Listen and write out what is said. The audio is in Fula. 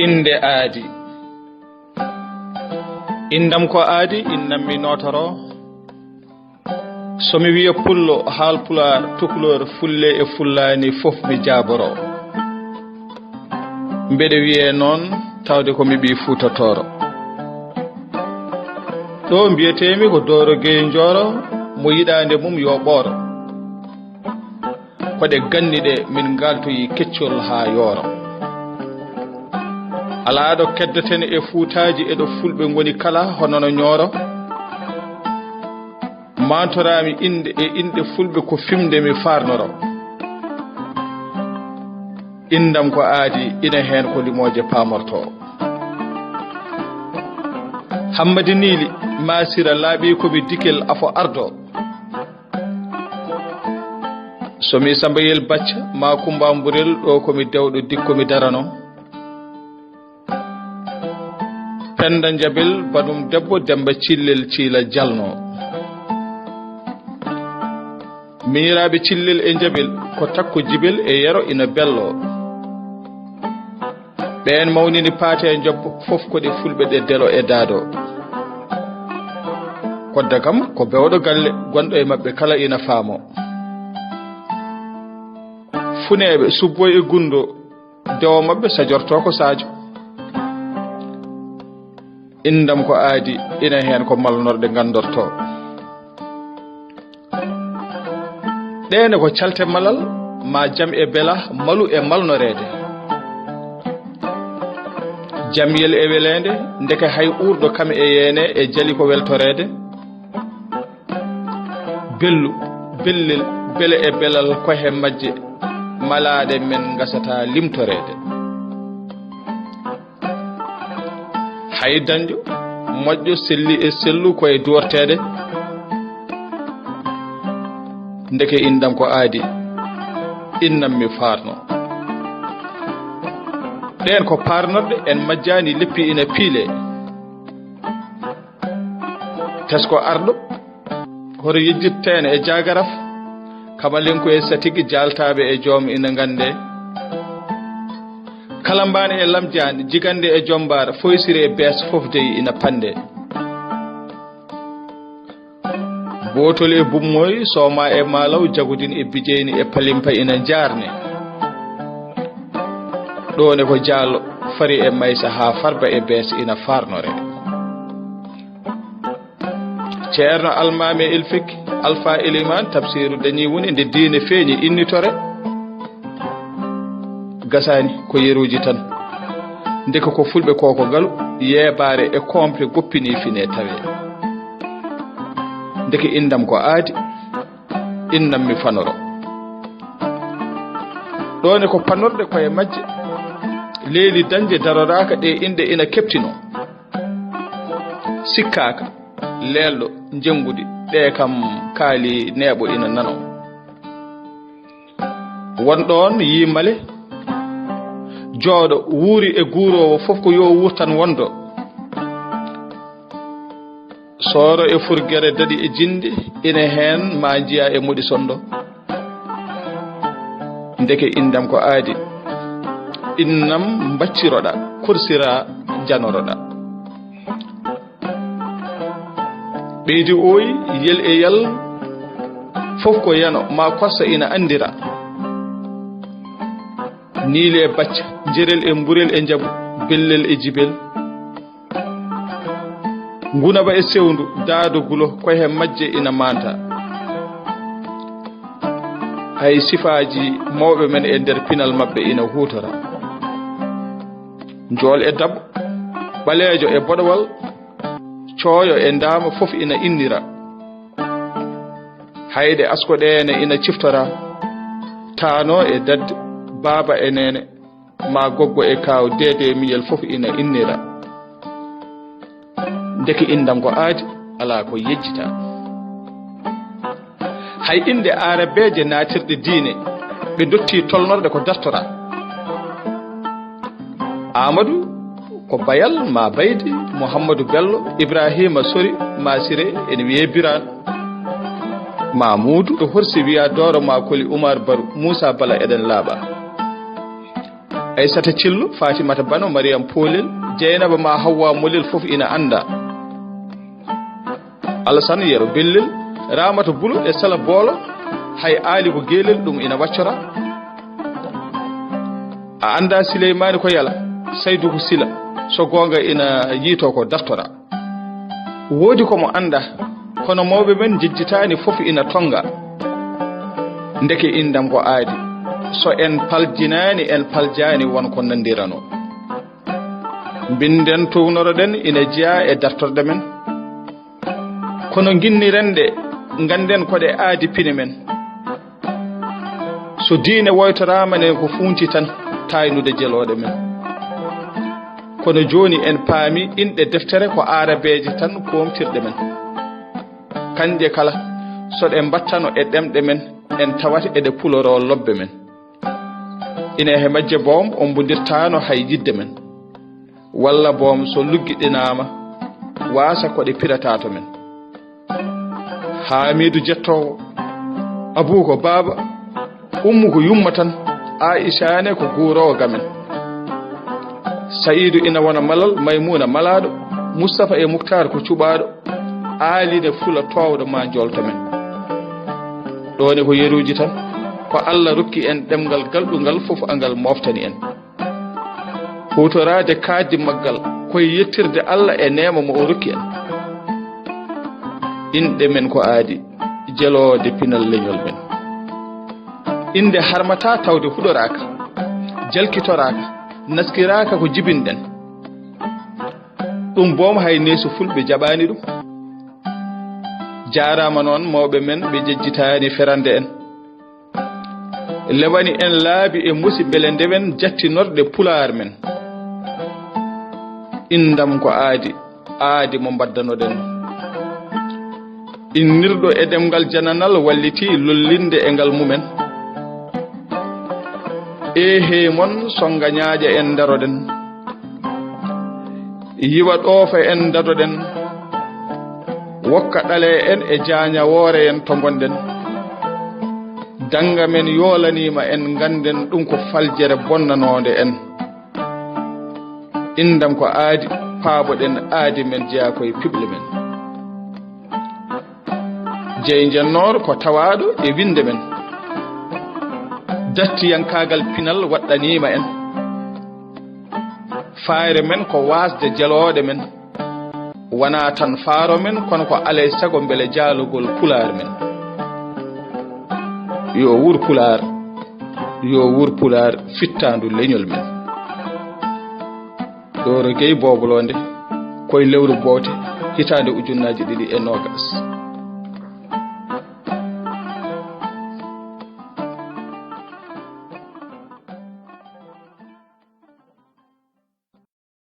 inde aadi indam ko aadi innam mi notoro somi wiya pullo haalpular tukulor fulle e fullani fof mi jaboro mbede wiye noon tawde ko mi bi futatoro ɗo mbiyetemi ko Dooro Geye Njoro mo yiɗande mum yo ɓooro koɗe ganniɗe min galtoyi keccol ha yooro ala ɗo keddaten e fuutaji eɗo fulɓe goni kala honono ñooro mantorami inde e inde fulɓe ko fimde mi farnoro indam ko aadi ina hen ko limoje pamorto hammadi niili masira laaɓi komi dikel afo ardo somi sambayel bacca ma kumbamburel ɗo komi dewɗo dikkomi darano penda jabel baɗum debbo demba cillel ciila jalno miñiraɓe cillel e jabel ko takko jibel e yero ina bello ɓen mawnini paate e jobbo fof koɗe fulɓe ɗe delo e daado kodda kam ko bewɗo galle gonɗo e mabɓe kala ina faamo funeɓe subboy e gundo dewo mabɓe sajorto ko sadio indam ko aadi ina hen ko malnorɗe gandorto ɗene ko calte malal ma jam e bela malu e malnorede jamyel e welede ndeke hay urɗo kam e yene e jali ko weltorede bellu bellel bele e belal kohe majje malaɗe men gasata limtorede hay dañƴo moƴƴo selli e sellu koye duwortede ndeke indam ko aadi innam mi farno ɗen ko parnorɗe en majjani leppi ina piile tesko arɗo hoto yejjittene e jagaraf kamalenko e satigi jaltaɓe e joom ina gande kalambani e lamjani jigande e jombara foysiri e bees fof deyi ina pande botol e bummoy soma e malaw jagudin e bijeyni e palimpa ina jarne ɗone ko jaalo fari e maysa ha farba e bees ina farnore ceerno almami e ilfik alpha eliman tafsiru dañi woni nde diine feeñi innitore gasani ko yeruji tan ndeka ko fulɓe koko ngalu yebare e compre goppini fine tawe ndeke indam ko aadi innam mi fanoro ɗone ko panorɗe koye majje leeli dañde daroraka ɗe inde ina keptino sikkaka leelɗo jengudi ɗe kam kaali neeɓo ina nano wonɗon yimale jooɗo wuuri e guurowo fof ko yo wurtan wondo sooro e furgere daɗi e jinde ina hen ma jiya e moɗi sondo ndeke indam ko aadi innam mbacciroɗa kursira janoroɗa ɓeydi oyi yel e yal fof ko yano ma kossa ina andira niile e bacca jerel e mburel e jabu bellel e jibel ngunaba e sewndu daado gulo koye majje ina manta hay sifaji mawɓe men e nder pinal mabɓe ina hutora njool e dabbo ɓaleejo e boɗowal cooyo e ndaama fof ina innira hayde askoɗeene ina ciftora taano e dadde baaba e nene ma goggo e kaaw deede miyel fof ina innira ndeke indam ko aadi ala ko yejjita hay inde arabeje naatirɗe diine ɓe dotti tolnorde ko dartora amadou ko bayal ma baydi mouhammadou bello ibrahima sori masire ene wiye biran mamoudou to horsi wiya dooro ma koli oumar baru moussa bala eɗen laaɓa Aissata Cillu, Fatimata Bano, Mariam Polel, Jeynaba ma Hawwa Molil fof ina anda. Alassane Yero Bellel, Ramata Bulu e Sala Bolo, hay Ali ko gelel dum ina waccora. A anda Souleymani ko yala, Saydou ko Sila, so gonga ina yito ko daftora. Wodi ko mo anda, kono mawbe men jejjitani fof ina tonga. Ndeke indam ko aadi. So en paljinani en paljani won ko nandirano. Binden townoroden ina jiya e daftorde men. Kono ginnirende nganden ko de aadi pine men. So diine woytorama ne ko funti tan taynude jelode men. Kono joni en paami inde deftere ko arabeje tan komtirde men. Kanje kala so de battano e demde men en tawata e de puloro lobbe men. Ina he majje boom on bundirtano hay jidde men. Walla boom so luggidinama wasa ko de piratato men. Hamidou jettowo Abou ko baba ummu ko yumma tan Aisha ne ko gurowo gamen. Saïdou ina wona malal Maymuna malado Mustafa e Muktar ko cubado Ali de fula towdo ma jolto men. Doni ko yeruji tan ko Allah rokki en demgal galdungal fof angal moftani en. Hutorade kaadi maggal koy yettirde Allah e neema mo o rokki en. Inde men ko aadi jelode pinal leñol men. Inde harmata tawde hudoraka jalkitoraka naskiraka ko jibinden. Dum boom hay nesu fulbe jabani dum. Jaaraama non mawbe men be jejjitaani ferande en. Lewani en laabi e musibele ndewen jattinorde pular men. Indam ko aadi mo baddanoden. Innirdo e demgal jananal walliti lollinde e ngal mumen. Ehe mon songa nyaaja en daroden. Yiwa ɗoofa en dadoden. Wokka ɗale en e jaanya woore en to gonden. Danga men yolanima en ganden ɗum ko faljere bonnanode en. Indam ko aadi paaboɗen aadi men jeya koye piɓle men. Jeyi jennor ko tawaɗo e winde men. Dattiyankagal pinal waɗɗanima en. Faare men ko wasde jelode men. Wana tan faaro men kono ko alay sago mbele jaalugol pular men. Yo wur pular fittandu leñol men. Dooro Geye Boobo Loonde koye lewru boote hitande ujunnaji 2 e 20.